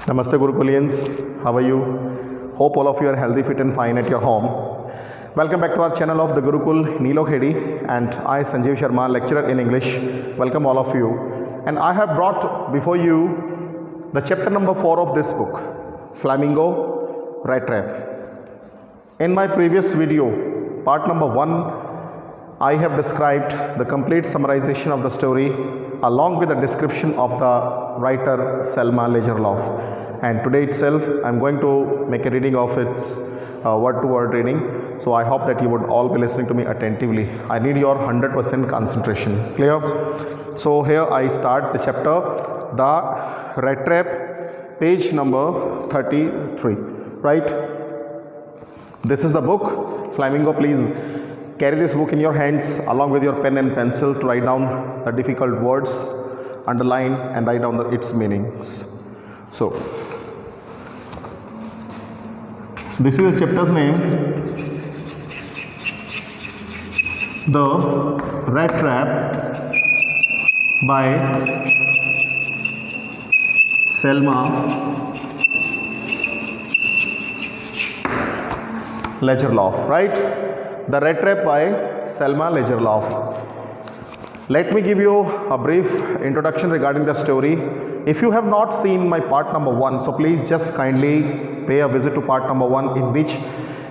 Namaste Gurukulians, how are you? Hope all of you are healthy, fit and fine at your home. Welcome back to our channel of the Gurukul NILOKHERI, and I Sanjeev Sharma, lecturer in English. Welcome all of you. And I have brought before you the chapter number 4 of this book, Flamingo, Rattrap. In my previous video, part number 1, I have described the complete summarization of the story along with the description of the writer Selma Lagerlof. And today itself I am going to make a reading of its word-to-word reading. So I hope that you would all be listening to me attentively. I need your 100% concentration. Clear? So here I start the chapter, the Rattrap, page number 33. Right? This is the book, Flamingo. Please carry this book in your hands along with your pen and pencil to write down the difficult words, underline and write down its meanings. So, this is the chapter's name, The Rattrap by Selma Lagerlof, right? The Rattrap by Selma Lagerlof. Let me give you a brief introduction regarding the story. If you have not seen my part number 1, so please just kindly pay a visit to part number 1, in which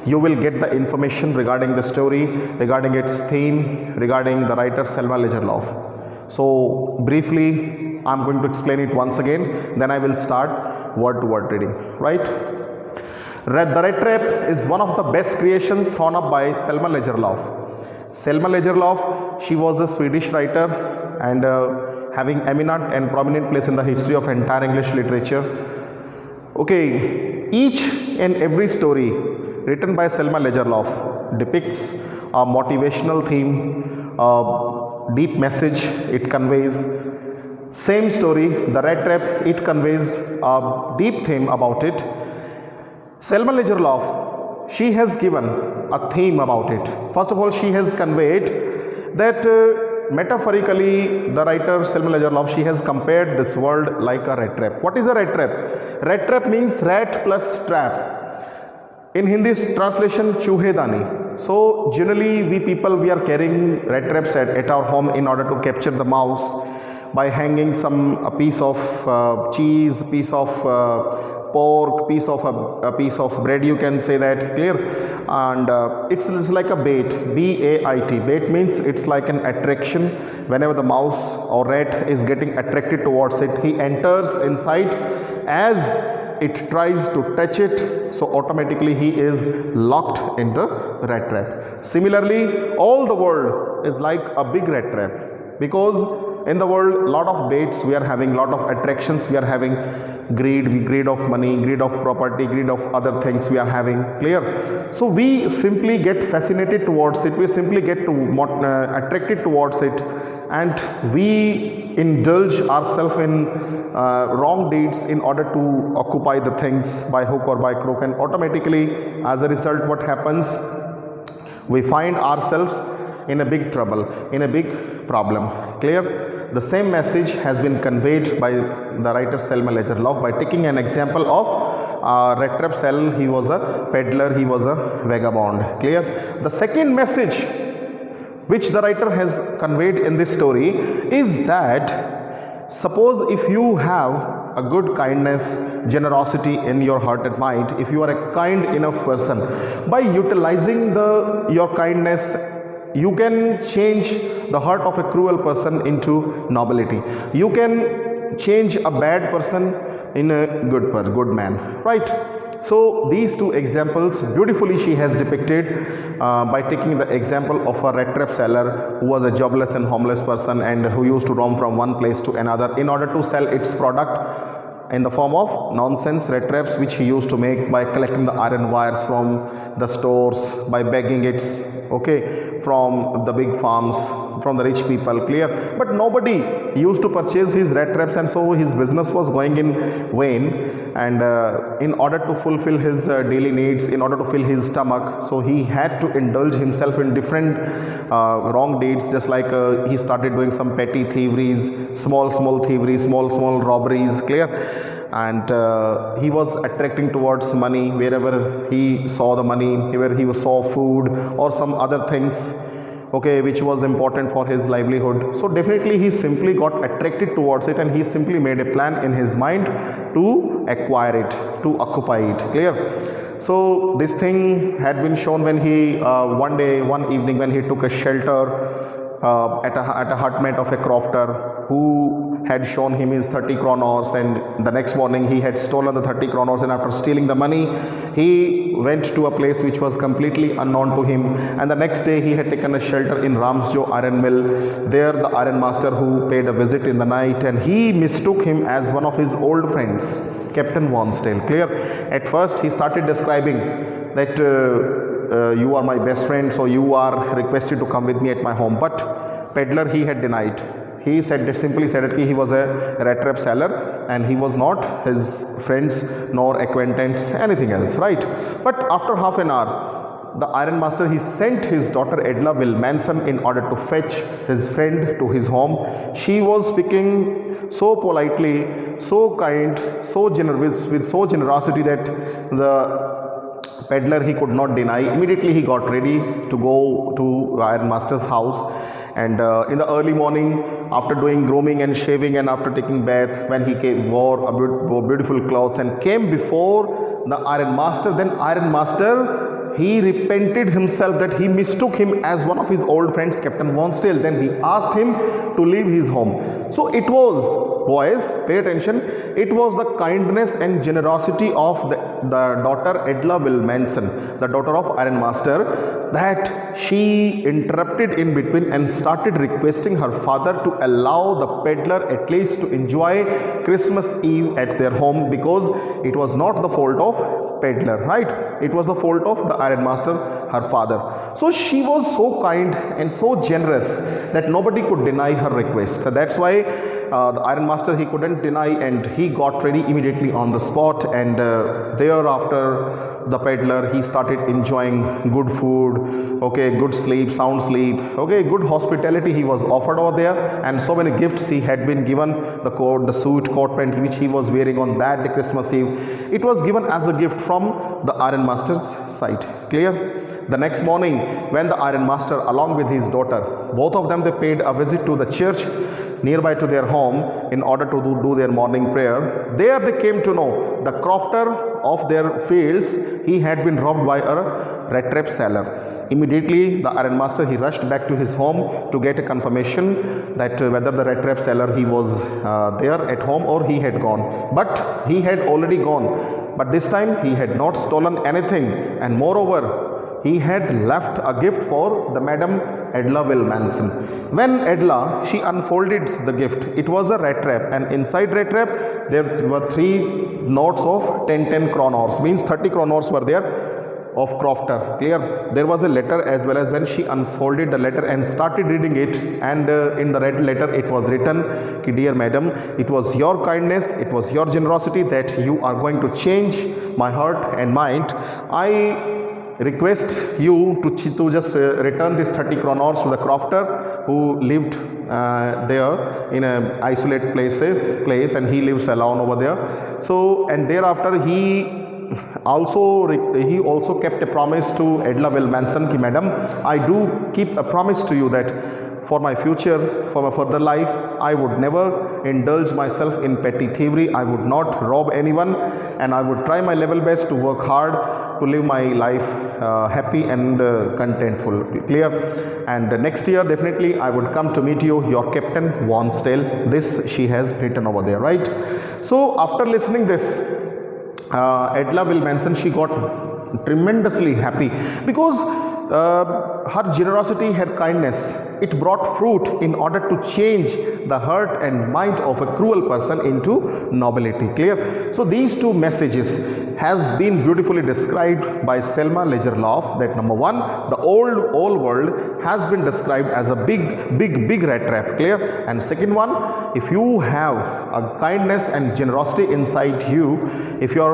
you will get the information regarding the story, regarding its theme, regarding the writer Selma Lagerlof. So briefly I am going to explain it once again, then I will start word-to-word reading, right? The Rattrap is one of the best creations thrown up by Selma Lagerlof. Selma Lagerlof, she was a Swedish writer and having eminent and prominent place in the history of entire English literature. Okay, each and every story written by Selma Lagerlof depicts a motivational theme, a deep message it conveys. Same story, the Rattrap, it conveys a deep theme about it. Selma Lagerlof, she has given a theme about it. First of all, she has conveyed that metaphorically, the writer Selma Lagerlof, she has compared this world like a rat trap. What is a rat trap? Rat trap means rat plus trap. In Hindi's translation, chuhedani. So generally we people, we are carrying rat traps at our home in order to capture the mouse by hanging a piece of cheese, piece of pork, piece of a piece of bread, you can say that, clear? And it's like a bait, B-A-I-T. Bait means it's like an attraction. Whenever the mouse or rat is getting attracted towards it, he enters inside. As it tries to touch it, so automatically he is locked in the rat trap. Similarly, all the world is like a big rat trap, because in the world, lot of baits we are having, lot of attractions we are having, greed of money, greed of property, greed of other things we are having, clear? So we simply get fascinated towards it, we simply get attracted towards it, and we indulge ourselves in wrong deeds in order to occupy the things by hook or by crook, and automatically as a result what happens, we find ourselves in a big trouble, in a big problem, clear? The same message has been conveyed by the writer Selma Lagerlof by taking an example of Rattrap Sel. He was a peddler, he was a vagabond, clear? The second message which the writer has conveyed in this story is that suppose if you have a good kindness, generosity in your heart and mind, if you are a kind enough person, by utilizing your kindness, you can change the heart of a cruel person into nobility. You can change a bad person in a good man, right? So these two examples beautifully she has depicted by taking the example of a rat trap seller who was a jobless and homeless person and who used to roam from one place to another in order to sell its product in the form of nonsense rat traps, which he used to make by collecting the iron wires from the stores, by begging it, okay, from the big farms, from the rich people, clear? But nobody used to purchase his rat traps, and so his business was going in vain. And in order to fulfill his daily needs, in order to fill his stomach, so he had to indulge himself in different wrong deeds, just like he started doing some petty thieveries, small thieveries, small robberies, clear? and he was attracting towards money. Wherever he saw the money, where he saw food or some other things, okay, which was important for his livelihood, so definitely he simply got attracted towards it, and he simply made a plan in his mind to acquire it, to occupy it. Clear? So this thing had been shown when he one evening when he took a shelter at a hutmate of a crofter who had shown him his 30 kronos, and the next morning he had stolen the 30 kronos, and after stealing the money he went to a place which was completely unknown to him, and the next day he had taken a shelter in Ramsjo iron mill. There the iron master who paid a visit in the night, and he mistook him as one of his old friends, Captain Wonsdale. Clear? At first he started describing that you are my best friend, so you are requested to come with me at my home, but peddler he had denied. He simply said that he was a Rattrap seller and he was not his friends nor acquaintance, anything else, right? But after half an hour, the iron master, he sent his daughter Edla Wilmanson in order to fetch his friend to his home. She was speaking so politely, so kind, so generous, with so generosity that the peddler, he could not deny. Immediately he got ready to go to iron master's house, and in the early morning, after doing grooming and shaving and after taking bath, when he wore beautiful clothes and came before the iron master, then iron master, he repented himself that he mistook him as one of his old friends, Captain Wonsdale. Then he asked him to leave his home. So it was, boys, pay attention, it was the kindness and generosity of the daughter Edla Wilmanson, the daughter of iron master, that she interrupted in between and started requesting her father to allow the peddler at least to enjoy Christmas Eve at their home, because it was not the fault of peddler, right? It was the fault of the iron master, her father. So she was so kind and so generous that nobody could deny her request. So that's why the iron master, he couldn't deny, and he got ready immediately on the spot, and thereafter the peddler, he started enjoying good food, okay, good sleep, sound sleep, okay, good hospitality he was offered over there, and so many gifts he had been given. The coat, the suit, coat pant which he was wearing on that Christmas Eve, it was given as a gift from the iron master's side. Clear? The next morning, when the iron master along with his daughter, both of them, they paid a visit to the church nearby to their home in order to do their morning prayer. There they came to know the crofter of their fields, he had been robbed by a Rattrap seller. Immediately the iron master, he rushed back to his home to get a confirmation that whether the Rattrap seller, he was there at home or he had gone. But he had already gone, but this time he had not stolen anything, and moreover he had left a gift for the Madam Edla Wilmanson. When Edla, she unfolded the gift, it was a Rattrap, and inside Rattrap there were 3 notes of 10 kronos, means 30 kronos were there of crofter. Clear? There was a letter as well. As when she unfolded the letter and started reading it, and in the red letter it was written, "Dear madam, it was your kindness, it was your generosity that you are going to change my heart and mind. I request you to just return this 30 kronos to the crofter who lived there in an isolated place, and he lives alone over there." So, and thereafter he also kept a promise to Edla Wilmanson, ki madam, I do keep a promise to you that for my future, for my further life, I would never indulge myself in petty thievery, I would not rob anyone, and I would try my level best to work hard to live my life happy and contentful. Clear? And next year definitely I would come to meet you, your Captain Wonsdale. This she has written over there, right? So after listening this, Edla Wilmanson, she got tremendously happy, because her generosity, her kindness, it brought fruit in order to change the heart and mind of a cruel person into nobility. Clear? So these two messages has been beautifully described by Selma Lagerlof, that number one, the old world has been described as a big Rattrap. Clear? And second one, if you have a kindness and generosity inside you, if your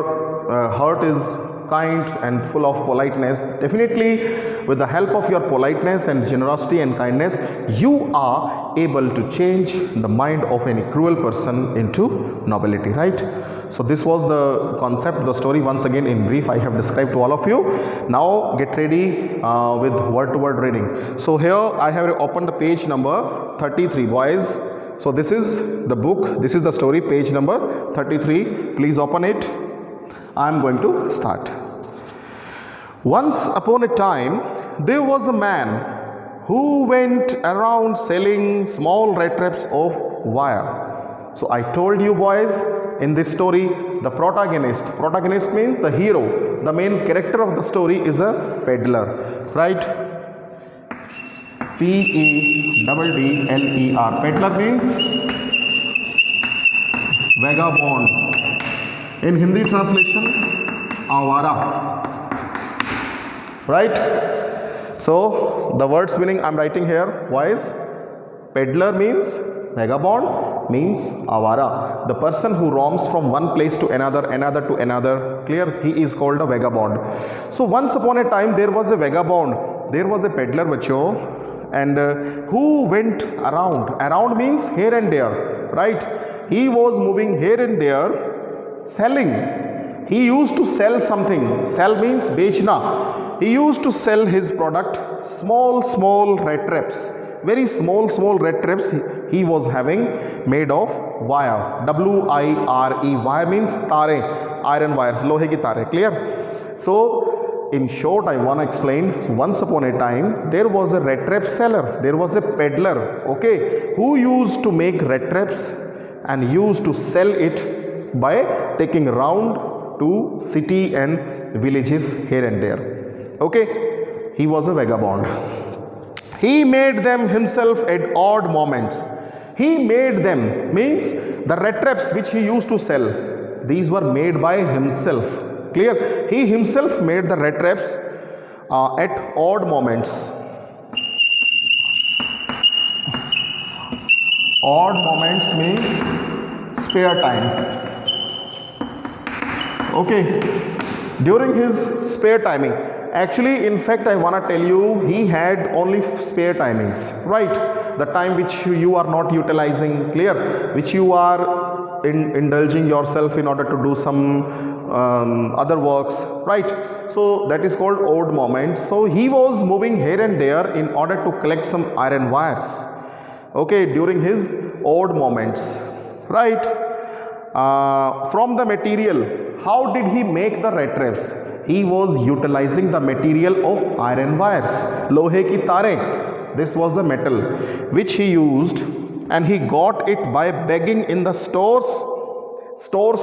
heart is kind and full of politeness, definitely with the help of your politeness and generosity and kindness, you are able to change the mind of any cruel person into nobility, right? So this was the concept, the story. Once again in brief I have described to all of you. Now get ready with word to word reading. So here I have opened the page number 33, boys. So this is the book, this is the story, page number 33. Please open it. I am going to start. Once upon a time there was a man who went around selling small rattraps of wire. So I told you, boys, in this story the protagonist means the hero, the main character of the story is a peddler, right? Peddler. Peddler means vagabond. In Hindi translation, awara, right? So the words meaning I am writing here, boys. Peddler means vagabond, means awara, the person who roams from one place to another to another. Clear? He is called a vagabond. So once upon a time there was a vagabond, there was a peddler, bacho, and who went around means here and there, right? He was moving here and there selling. He used to sell something. Sell means bechna. He used to sell his product, small rattraps, very small rattraps he was having made of wire, W-I-R-E. Wire means tare, iron wires, lohe ki tare. Clear? So in short I want to explain. So once upon a time there was a rattrap seller, there was a peddler, okay, who used to make rattraps and used to sell it by taking round to city and villages here and there. Okay, he was a vagabond. He made them himself at odd moments. He made them means the rattraps which he used to sell, these were made by himself. Clear? He himself made the rattraps at odd moments. Odd moments means spare time. Okay, during his spare timing. Actually, in fact, I want to tell you, he had only spare timings, right? The time which you are not utilizing, clear? Which you are indulging yourself in order to do some other works, right? So that is called odd moments. So he was moving here and there in order to collect some iron wires, okay, during his odd moments, right? From the material, how did he make the rattraps? He was utilizing the material of iron wires, lohe ki tare. This was the metal which he used, and he got it by begging in the stores. Stores,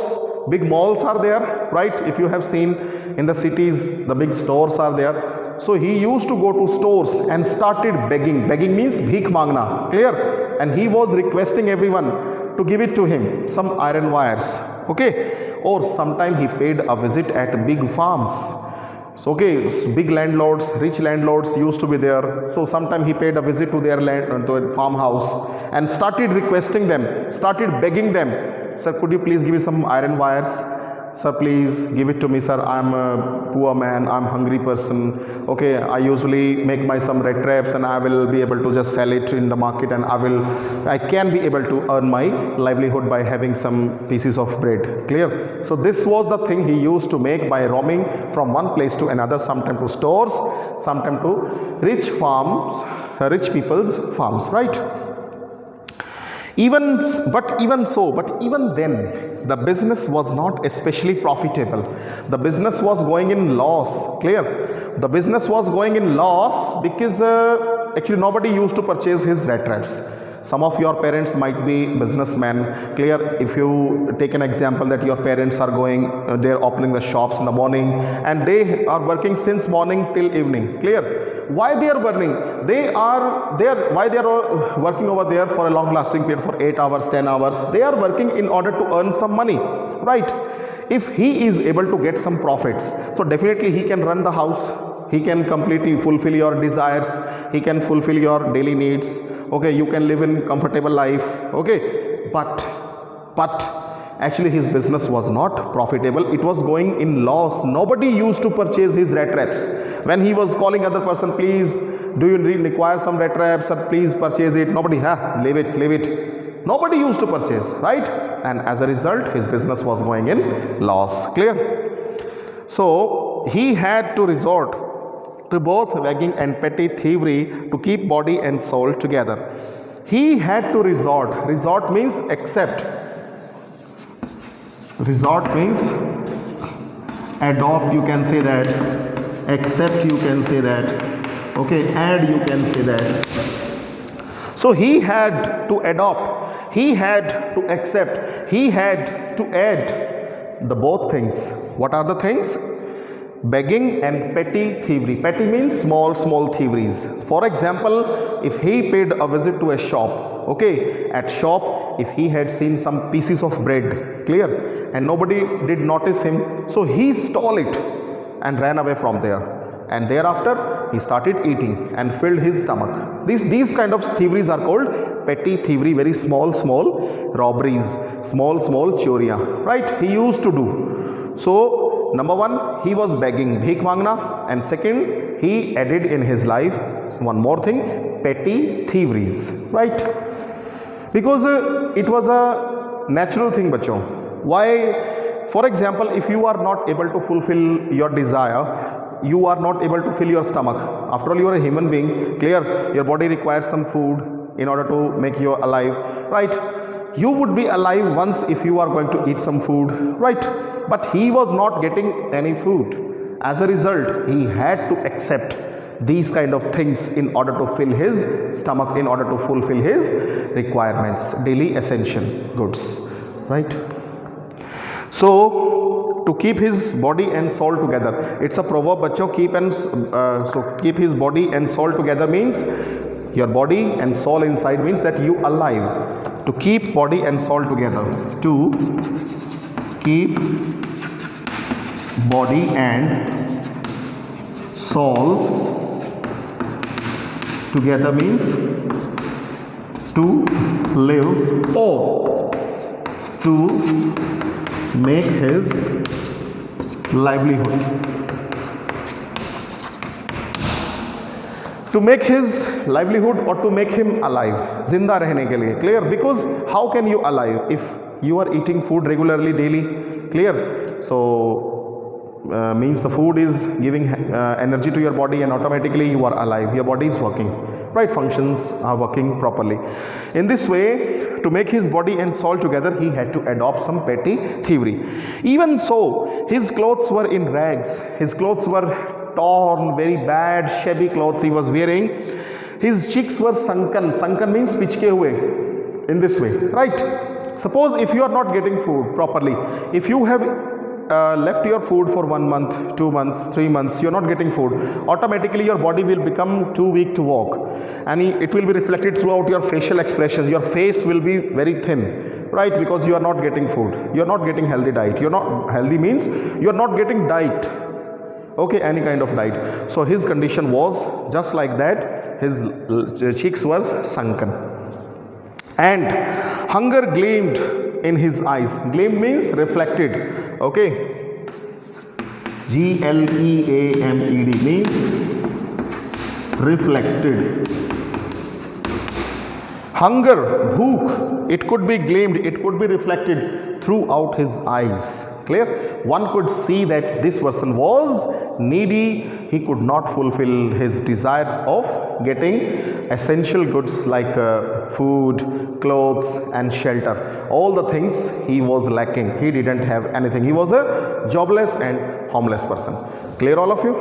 big malls are there, right? If you have seen in the cities, the big stores are there. So he used to go to stores and started begging. Begging means bhik mangna, clear? And he was requesting everyone to give it to him, some iron wires, okay? Or sometime he paid a visit at big farms. So okay, big landlords, rich landlords used to be there. So sometime he paid a visit to their land, to a farmhouse, and started requesting them, started begging them, sir, could you please give me some iron wires? Sir, please give it to me, sir. I am a poor man, I am a hungry person. Okay, I usually make my some rattraps and I will be able to just sell it in the market, and I can be able to earn my livelihood by having some pieces of bread. Clear? So this was the thing he used to make by roaming from one place to another, sometime to stores, sometime to rich farms, rich people's farms, right? Even then, the business was not especially profitable. The business was going in loss. Clear? The business was going in loss because actually nobody used to purchase his rattraps. Some of your parents might be businessmen. Clear? If you take an example that your parents are going, they're opening the shops in the morning and they are working since morning till evening. Clear? Why they are working? Why they are working over there for a long lasting period, for 8 hours, 10 hours? They are working in order to earn some money, right? If he is able to get some profits, so definitely he can run the house, he can completely fulfill your desires, he can fulfill your daily needs, okay, you can live in comfortable life, okay, but actually his business was not profitable. It was going in loss. Nobody used to purchase his rattraps. When he was calling other person, please, do you require some rattraps, or please purchase it? Nobody, leave it. Nobody used to purchase, right? and as a result his business was going in loss. Clear? So he had to resort to both begging and petty thievery to keep body and soul together. He had to resort means accept, resort means adopt, you can say that, accept, you can say that, okay, add, you can say that. So he had to adopt, he had to accept, he had to add the both things. What are the things? Begging and petty thievery. Petty means small thieveries. For example, if he paid a visit to a shop, okay, at shop if he had seen some pieces of bread, clear, and nobody did notice him, so he stole it and ran away from there, and thereafter he started eating and filled his stomach. These kind of thieveries are called petty thievery, very small robberies, small choriya, right, he used to do. So number one, he was begging, bhik mangna, and second, he added in his life one more thing, petty thieveries, right, because it was a natural thing, bacho. Why? For example, if you are not able to fulfill your desire, you are not able to fill your stomach. After all, you are a human being, clear, your body requires some food in order to make you alive, right? You would be alive once if you are going to eat some food, right? But he was not getting any food. As a result, he had to accept these kind of things in order to fill his stomach, in order to fulfill his requirements, daily essential goods, right? So to keep his body and soul together, it's a proverb, bacho, keep his body and soul together means your body and soul inside, means that you alive. To keep body and soul together, to keep body and soul together means to live or to make his livelihood. To make his livelihood or to make him alive, zinda rehne ke liye, clear? Because how can you alive if you are eating food regularly daily, clear? So means the food is giving energy to your body and automatically you are alive, your body is working, right, functions are working properly. In this way, to make his body and soul together, he had to adopt some petty thievery. Even so, his clothes were in rags, his clothes were torn, very bad, shabby clothes he was wearing. His cheeks were sunken. Sunken means pichke hue, in this way, right? Suppose if you are not getting food properly, if you have left your food for 1 month, 2 months, 3 months, you are not getting food, automatically your body will become too weak to walk, and it will be reflected throughout your facial expressions. Your face will be very thin, right, because you are not getting food, you are not getting healthy diet. You are not healthy means you are not getting diet, okay, any kind of diet. So his condition was just like that. His cheeks were sunken and hunger gleamed in his eyes. Gleam means reflected, okay, G-L-E-A-M-E-D means reflected. Hunger, bhook, it could be gleamed, it could be reflected throughout his eyes, clear? One could see that this person was needy, he could not fulfill his desires of getting essential goods like food, clothes and shelter. All the things he was lacking, he didn't have anything, he was a jobless and homeless person. Clear, all of you?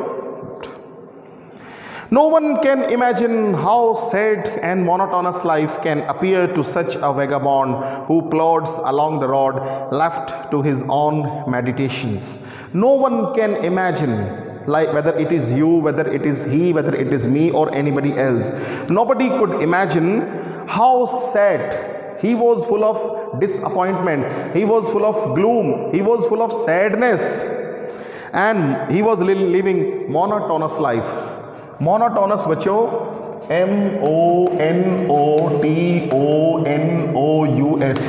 No one can imagine how sad and monotonous life can appear to such a vagabond who plods along the road left to his own meditations. No one can imagine, like whether it is you, whether it is he, whether it is me or anybody else. Nobody could imagine how sad. He was full of disappointment, he was full of gloom, he was full of sadness, and he was living monotonous life. Monotonous, bacho, M-O-N-O-T-O-N-O-U-S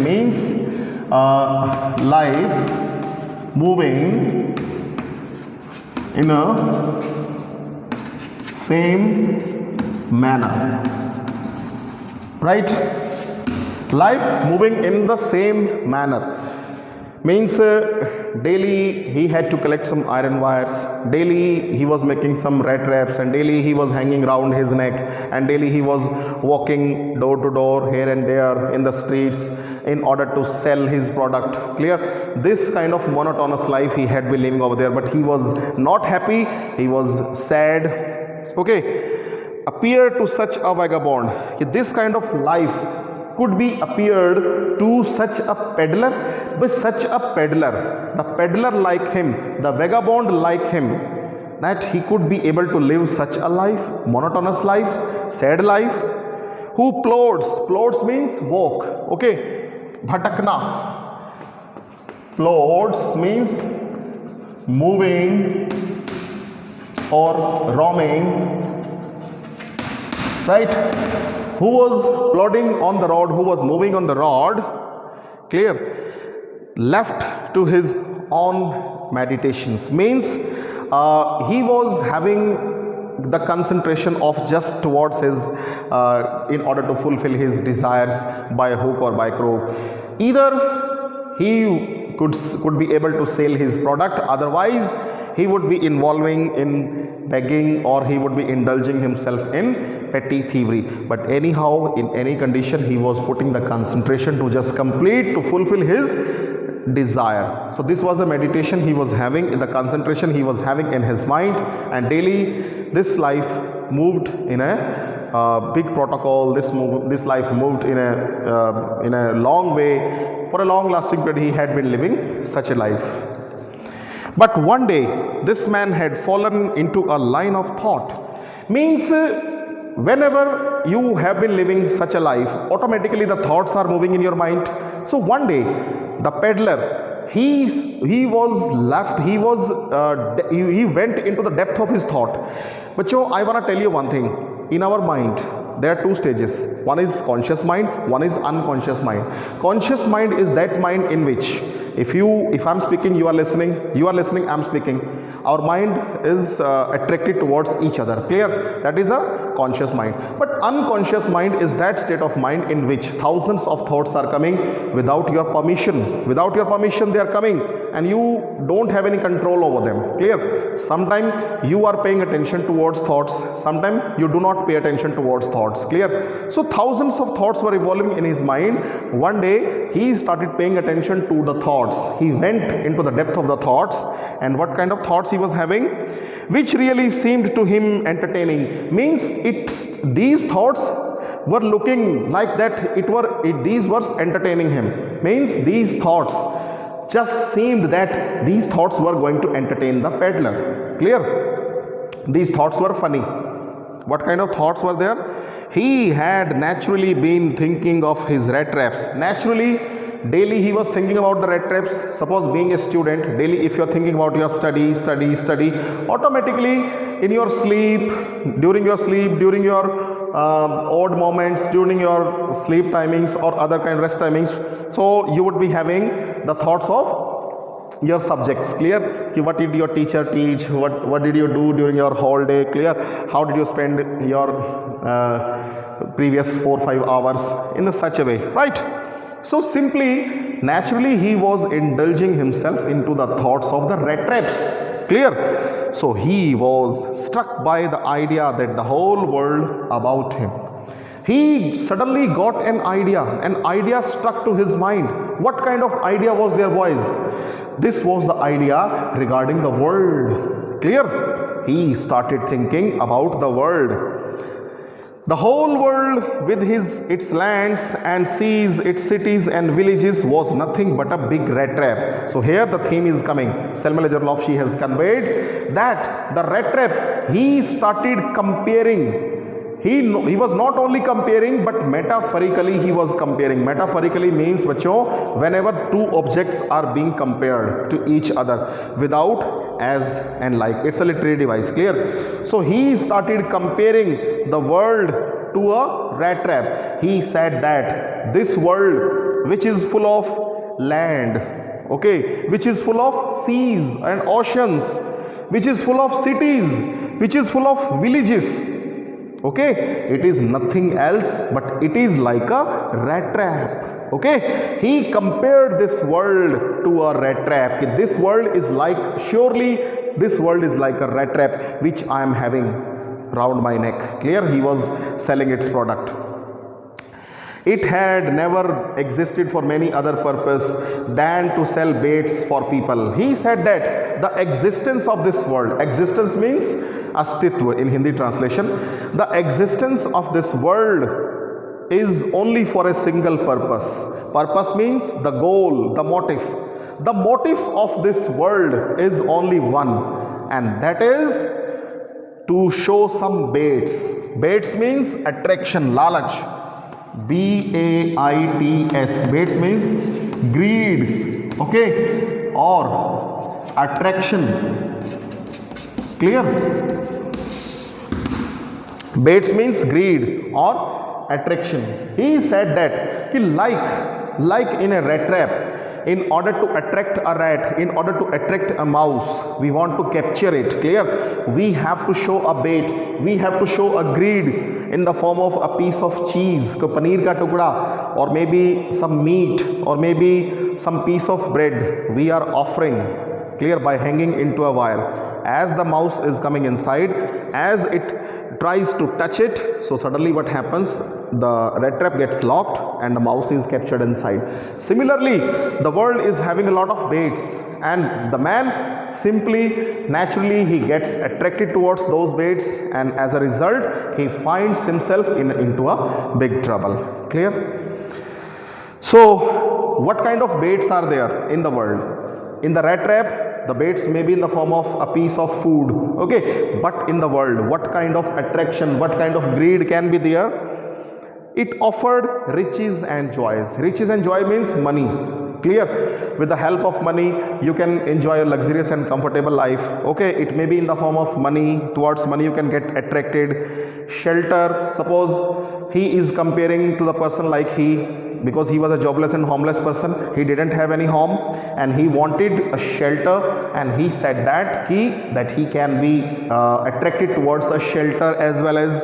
means life moving in a same manner, right? Life moving in the same manner. Means daily he had to collect some iron wires, daily he was making some rat traps, and daily he was hanging round his neck, and daily he was walking door to door here and there in the streets in order to sell his product. Clear? This kind of monotonous life he had been living over there, but he was not happy, he was sad. Okay, appear to such a vagabond. This kind of life could be appeared to such a peddler, but such a peddler, the peddler like him, the vagabond like him, that he could be able to live such a life, monotonous life, sad life, who plods means walk, okay, bhatakna, plods means moving or roaming, right? Who was plodding on the road, who was moving on the road, clear, left to his own meditations, means he was having the concentration of just towards his in order to fulfill his desires by hook or by crook. Either he could be able to sell his product, otherwise he would be involving in begging, or he would be indulging himself in petty thievery. But anyhow, in any condition, he was putting the concentration to just complete, to fulfill his desire. So this was the meditation he was having, in the concentration he was having in his mind, and daily this life moved in a big protocol. This life moved in a long way. For a long lasting period he had been living such a life. But one day this man had fallen into a line of thought. Means whenever you have been living such a life, automatically the thoughts are moving in your mind. So one day the peddler, he went into the depth of his thought. But I want to tell you one thing. In our mind there are two stages. One is conscious mind, one is unconscious mind. Conscious mind is that mind in which if I'm speaking, you are listening, I'm speaking, our mind is attracted towards each other. Clear? That is a conscious mind. But unconscious mind is that state of mind in which thousands of thoughts are coming without your permission. Without your permission they are coming, and you don't have any control over them. Clear? Sometimes you are paying attention towards thoughts, sometimes you do not pay attention towards thoughts. Clear? So thousands of thoughts were evolving in his mind. One day he started paying attention to the thoughts. He went into the depth of the thoughts, and what kind of thoughts he was having, which really seemed to him entertaining. Means these thoughts were looking like that these were entertaining him. Means these thoughts just seemed that these thoughts were going to entertain the peddler. Clear? These thoughts were funny. What kind of thoughts were there? He had naturally been thinking of his rat traps. Naturally, daily he was thinking about the rat traps. Suppose being a student, daily if you are thinking about your study, automatically in your sleep, during your odd moments, during your sleep timings or other kind of rest timings, so you would be having the thoughts of your subjects. Clear? What did your teacher teach? What did you do during your whole day? Clear? How did you spend your previous 4-5 hours in such a way, right? So simply, naturally he was indulging himself into the thoughts of the rat traps. Clear? So he was struck by the idea that the whole world about him. He suddenly got an idea struck to his mind. What kind of idea was there, boys? This was the idea regarding the world. Clear? He started thinking about the world. The whole world with its lands and seas, its cities and villages was nothing but a big rat trap. So here the theme is coming. Selma Lagerlof, she has conveyed that the rat trap, he started comparing. He was not only comparing, but metaphorically he was comparing. Metaphorically means, bachcho, whenever two objects are being compared to each other without as and like. It's a literary device. Clear? So he started comparing the world to a rat trap. He said that this world, which is full of land, okay, which is full of seas and oceans, which is full of cities, which is full of villages, Okay, it is nothing else but it is like a rat trap. Okay, he compared this world to a rat trap. This world is like, surely this world is like a rat trap which I am having round my neck. Clear? He was selling its product. It had never existed for many other purpose than to sell baits for people. He said that the existence of this world, existence means astitva in Hindi translation, the existence of this world is only for a single purpose. Purpose means the goal, the motive. The motive of this world is only one, and that is to show some baits. Baits means attraction, lalach. B-A-I-T-S. Baits means greed, okay, or attraction. Clear? Baits means greed or attraction. He said that like in a rat trap, in order to attract a rat, in order to attract a mouse, we want to capture it. Clear? We have to show a bait, we have to show a greed in the form of a piece of cheese, paneer ka tukda, or maybe some meat, or maybe some piece of bread we are offering. Clear? By hanging into a wire. As the mouse is coming inside, as it tries to touch it, so suddenly what happens, the rat trap gets locked and the mouse is captured inside. Similarly, the world is having a lot of baits, and the man simply, naturally, he gets attracted towards those baits, and as a result he finds himself into a big trouble. Clear? So what kind of baits are there in the world? In the rat trap, the baits may be in the form of a piece of food, okay, but in the world, what kind of attraction, what kind of greed can be there? It offered riches and joys. Riches and joy means money. Clear? With the help of money, you can enjoy a luxurious and comfortable life. Okay, it may be in the form of money. Towards money, you can get attracted. Shelter. Suppose he is comparing to the person like because he was a jobless and homeless person, he didn't have any home and he wanted a shelter, and he said that he can be attracted towards a shelter as well as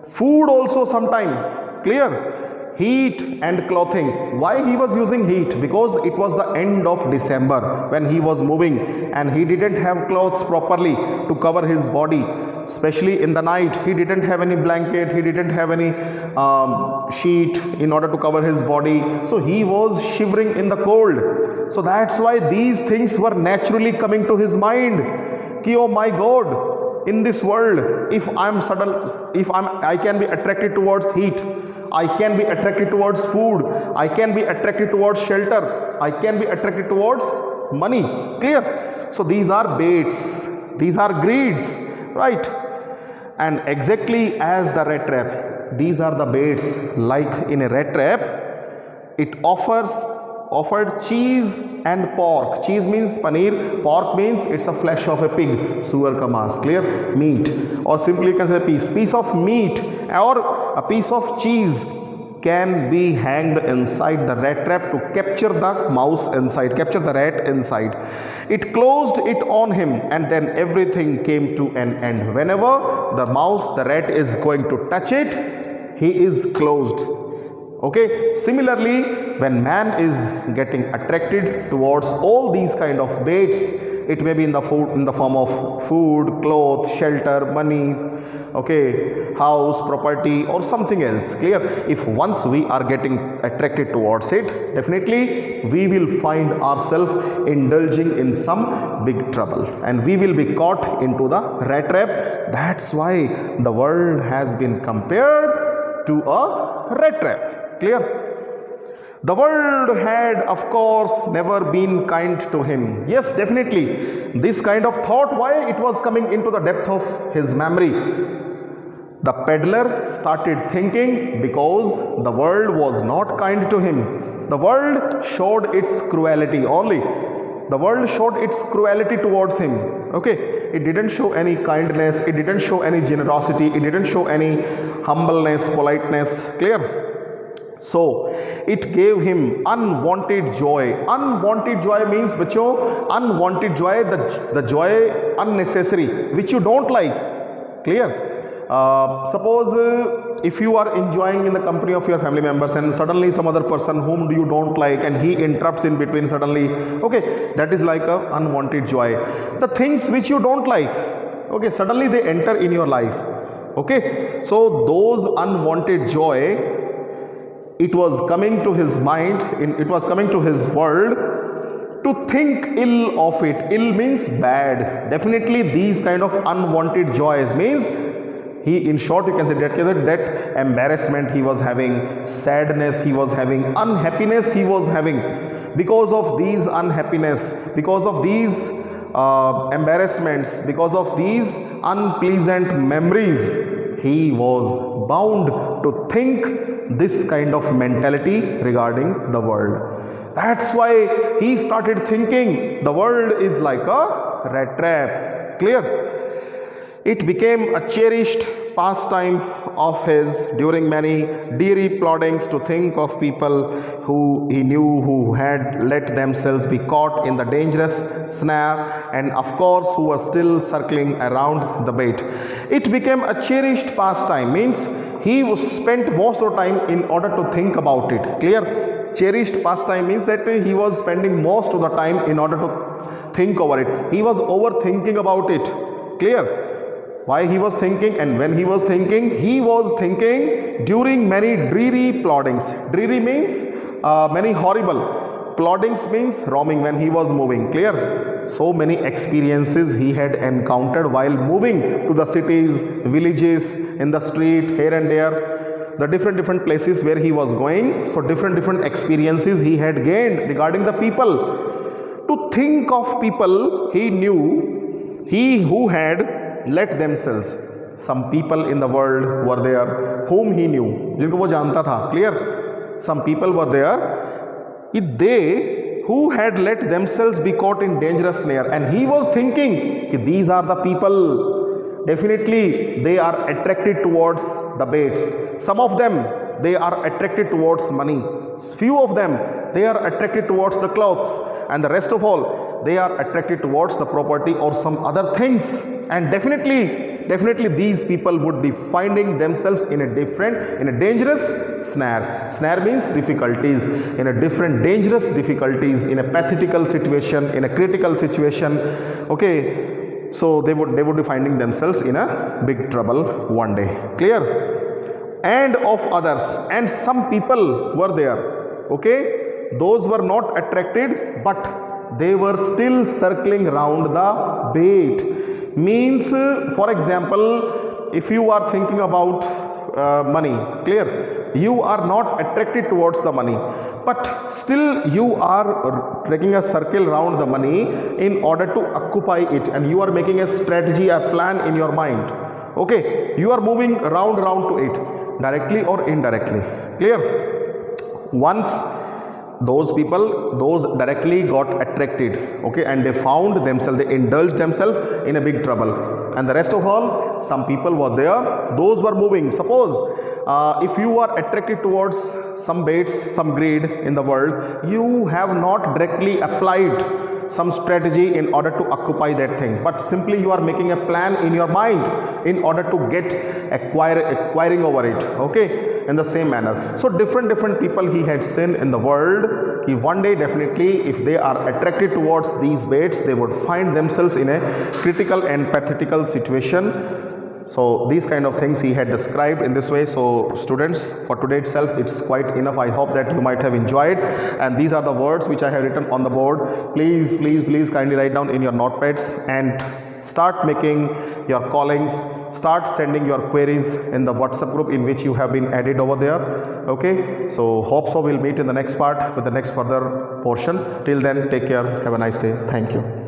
food also sometime. Clear? Heat and clothing. Why he was using heat? Because it was the end of December when he was moving and he didn't have clothes properly to cover his body. Especially in the night, he didn't have any blanket, he didn't have any sheet in order to cover his body, so he was shivering in the cold. So that's why these things were naturally coming to his mind. Ki, oh my God, in this world, if I can be attracted towards heat, I can be attracted towards food, I can be attracted towards shelter, I can be attracted towards money. Clear? So these are baits, these are greeds, right? And exactly as the rat trap, these are the baits. Like in a rat trap, it offered cheese and pork. Cheese means paneer, pork means it's a flesh of a pig, sugar ka maas. Clear? Meat, or simply you can say piece of meat or a piece of cheese can be hanged inside the rat trap to capture the mouse inside, capture the rat inside. It closed it on him, and then everything came to an end. Whenever the rat is going to touch it, he is closed. Okay, similarly, when man is getting attracted towards all these kind of baits, it may be in the form of food, clothes, shelter, money, okay, house, property, or something else. Clear? If once we are getting attracted towards it, definitely we will find ourselves indulging in some big trouble, and we will be caught into the rat trap. That's why the world has been compared to a rat trap. Clear? The world had, of course, never been kind to him. Yes, definitely. This kind of thought, why it was coming into the depth of his memory. The peddler started thinking because the world was not kind to him. The world showed its cruelty only. The world showed its cruelty towards him. Okay, it didn't show any kindness, it didn't show any generosity, it didn't show any humbleness, politeness. Clear? So it gave him unwanted joy. Unwanted joy means, bacho, unwanted joy, the joy unnecessary, which you don't like. Clear? Suppose if you are enjoying in the company of your family members and suddenly some other person whom you don't like and he interrupts in between suddenly, okay, that is like a unwanted joy. The things which you don't like, okay, suddenly they enter in your life, okay, so those unwanted joy, it was coming to his mind, it was coming to his world to think ill of it. Ill means bad. Definitely these kind of unwanted joys means he, in short, you can say that embarrassment he was having, sadness he was having, unhappiness he was having. Because of these unhappiness, because of these embarrassments, because of these unpleasant memories, he was bound to think this kind of mentality regarding the world. That's why he started thinking the world is like a rat trap. Clear? It became a cherished pastime of his during many dreary ploddings to think of people who he knew who had let themselves be caught in the dangerous snare, and of course who were still circling around the bait. It became a cherished pastime means he was spent most of the time in order to think about it. Clear? Cherished pastime means that he was spending most of the time in order to think over it. He was overthinking about it. Clear? Why he was thinking, and when he was thinking during many dreary ploddings. Dreary means many horrible. Ploddings means roaming, when he was moving. Clear? So many experiences he had encountered while moving to the cities, villages, in the street, here and there, the different places where he was going. So different experiences he had gained regarding the people. To think of people he knew, he who had let themselves, some people in the world were there whom he knew, जिनको वो जानता था. Clear? Some people were there, they who had let themselves be caught in dangerous snare, and he was thinking कि these are the people, definitely they are attracted towards the baits. Some of them, they are attracted towards money. Few of them, they are attracted towards the clothes, and the rest of all, they are attracted towards the property or some other things. And definitely these people would be finding themselves in a dangerous snare. Snare means difficulties, in a different dangerous difficulties, in a pathetical situation, in a critical situation. Okay, so they would be finding themselves in a big trouble one day. Clear? And of others, and some people were there. Okay, those were not attracted, but they were still circling around the bait. Means, for example, if you are thinking about money, clear, you are not attracted towards the money, but still you are taking a circle around the money in order to occupy it, and you are making a strategy, a plan in your mind. Okay, you are moving round to it, directly or indirectly. Clear? Once those people, those directly got attracted, okay, and they found themselves, they indulged themselves in a big trouble. And the rest of all, some people were there, those were moving. Suppose if you are attracted towards some baits, some greed in the world, you have not directly applied some strategy in order to occupy that thing, but simply you are making a plan in your mind in order to get acquiring over it. Okay, in the same manner. So different people he had seen in the world. He one day definitely, if they are attracted towards these baits, they would find themselves in a critical and pathetical situation. So these kind of things he had described in this way. So students, for today itself it's quite enough. I hope that you might have enjoyed, and these are the words which I have written on the board. Please kindly write down in your notepads and start making your callings, start sending your queries in the WhatsApp group in which you have been added over there. Okay, so hope so we'll meet in the next part with the next further portion. Till then, take care, have a nice day. Thank you.